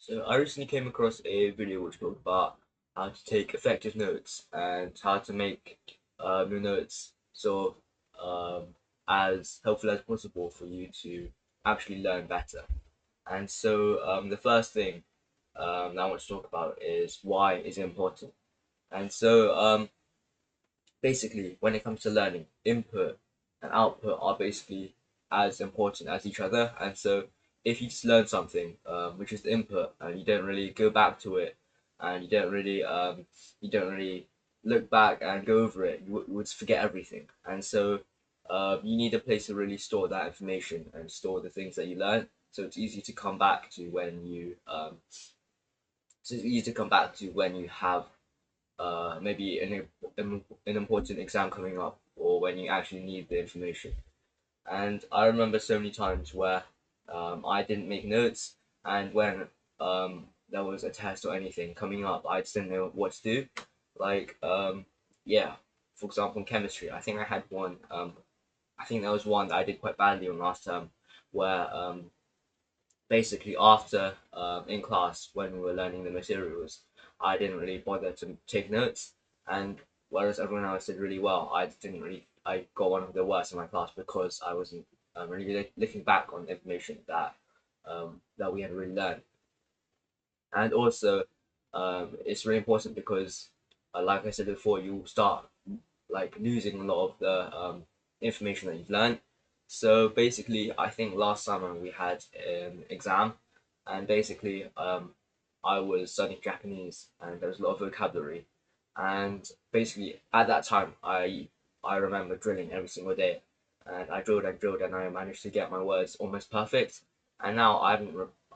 So I recently came across a video which talked about how to take effective notes and how to make your notes sort of as helpful as possible for you to actually learn better. And so the first thing that I want to talk about is why is it important. And so basically, when it comes to learning, input and output are basically as important as each other. And so, if you just learn something, which is the input, and you don't really go back to it, and you don't really look back and go over it, you would forget everything. And so, you need a place to really store that information and store the things that you learn. So it's easy to come back to when you have maybe an important exam coming up or when you actually need the information. And I remember so many times where I didn't make notes, and when there was a test or anything coming up, I just didn't know what to do. Like, yeah, for example, in chemistry, I think I had one. I think there was one that I did quite badly on last term, where basically after in class when we were learning the materials, I didn't really bother to take notes, and whereas everyone else did really well, I didn't really. I got one of the worst in my class because I wasn't really looking back on information that we had really learned. And also, it's really important because, like I said before, you start like losing a lot of the information that you've learned. So basically, I think last summer we had an exam, and basically, I was studying Japanese, and there was a lot of vocabulary, and basically at that time, I remember drilling every single day, and I drilled, and I managed to get my words almost perfect. And now I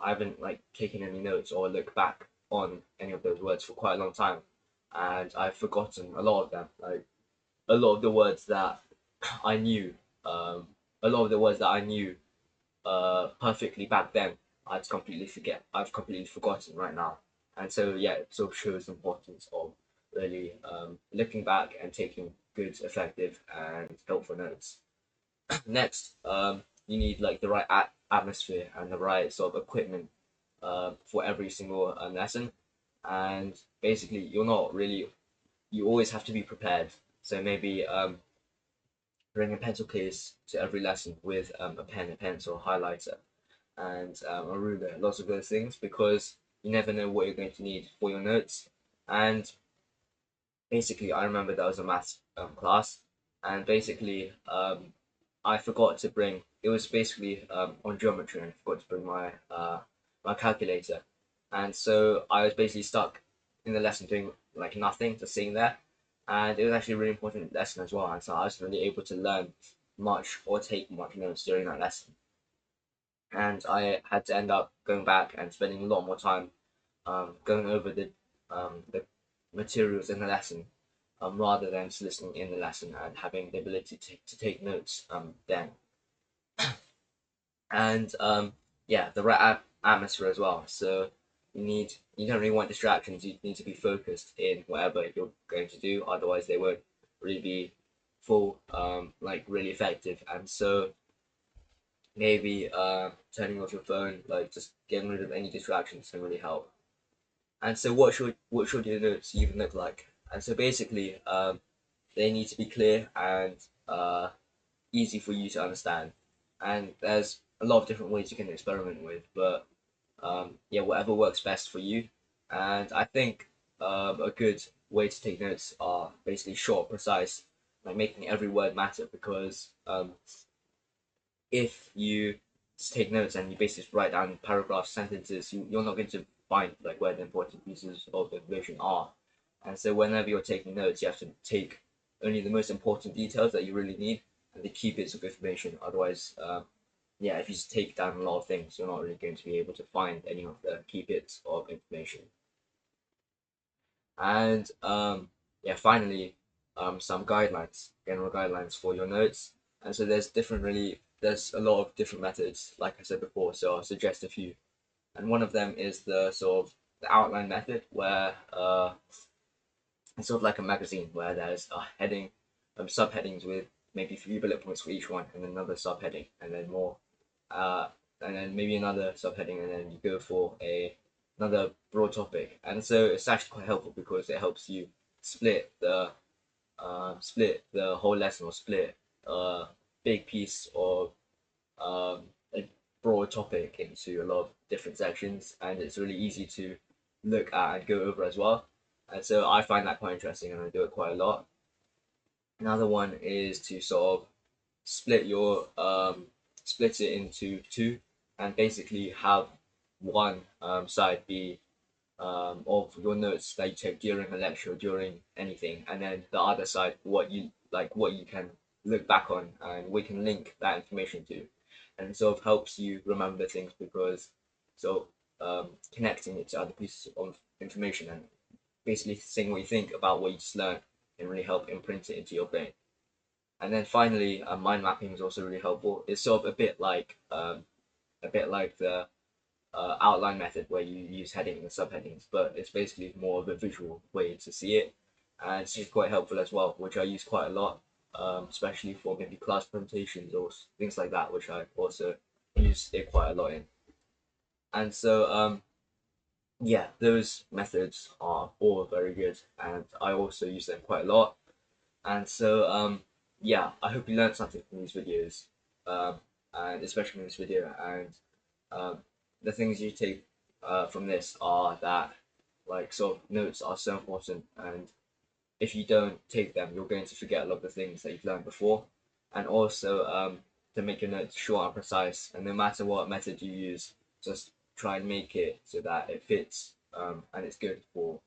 haven't like taken any notes or looked back on any of those words for quite a long time, and I've forgotten a lot of them. Like a lot of the words that I knew, um, a lot of the words that I knew perfectly back then, I've completely forgotten right now. And so yeah, it sort of shows the importance of really looking back and taking good, effective, and helpful notes. Next, you need like the right atmosphere and the right sort of equipment for every single lesson. And basically, you always have to be prepared. So maybe bring a pencil case to every lesson with a pen, a pencil, a highlighter, and a ruler, lots of those things, because you never know what you're going to need for your notes. And basically, I remember there was a maths class, and basically, I forgot to bring. It was basically on geometry, and I forgot to bring my calculator, and so I was basically stuck in the lesson doing like nothing, just sitting there, and it was actually a really important lesson as well, and so I wasn't really able to learn much or take much notes during that lesson, and I had to end up going back and spending a lot more time going over the materials in the lesson rather than just listening in the lesson and having the ability to take notes then. And yeah, the right atmosphere as well. So you don't really want distractions. You need to be focused in whatever you're going to do. Otherwise, they won't really be full like really effective. And so maybe turning off your phone, like just getting rid of any distractions can really help. And so what should your notes even look like? And so basically, they need to be clear and easy for you to understand. And there's a lot of different ways you can experiment with, but yeah, whatever works best for you. And I think a good way to take notes are basically short, precise, like making every word matter. Because if you just take notes and you basically just write down paragraphs, sentences, you're not going to find like where the important pieces of information are. And so whenever you're taking notes, you have to take only the most important details that you really need and the key bits of information. Otherwise, yeah, if you just take down a lot of things, you're not really going to be able to find any of the key bits of information. And yeah, finally, some guidelines, general guidelines for your notes. And so there's a lot of different methods, like I said before. So I'll suggest a few. And one of them is the sort of the outline method, where it's sort of like a magazine where there's a heading, subheadings with maybe three bullet points for each one, and then another subheading, and then more, uh, and then maybe another subheading, and then you go for a another broad topic. And so it's actually quite helpful because it helps you split the whole lesson, or split a big piece of a broad topic into a lot of different sections, and it's really easy to look at and go over as well. And so I find that quite interesting, and I do it quite a lot. Another one is to sort of split your split it into two, and basically have one side be of your notes that you take during a lecture, during anything, and then the other side what you can look back on and we can link that information to, and it sort of helps you remember things because so connecting it to other pieces of information and basically saying what you think about what you just learned can really help imprint it into your brain. And then finally, mind mapping is also really helpful. It's sort of a bit like the outline method where you use headings and subheadings, but it's basically more of a visual way to see it, and it's just quite helpful as well, which I use quite a lot, especially for maybe class presentations or things like that, which I also use it quite a lot in. And so, yeah, those methods are all very good, and I also use them quite a lot. And so, yeah, I hope you learned something from these videos, um, and especially from this video. And um, the things you take from this are that, like, sort of notes are so important, and if you don't take them, you're going to forget a lot of the things that you've learned before. And also, to make your notes short and precise, and no matter what method you use, just try and make it so that it fits and it's good for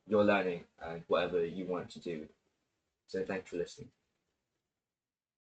your learning and whatever you want to do. So thanks for listening.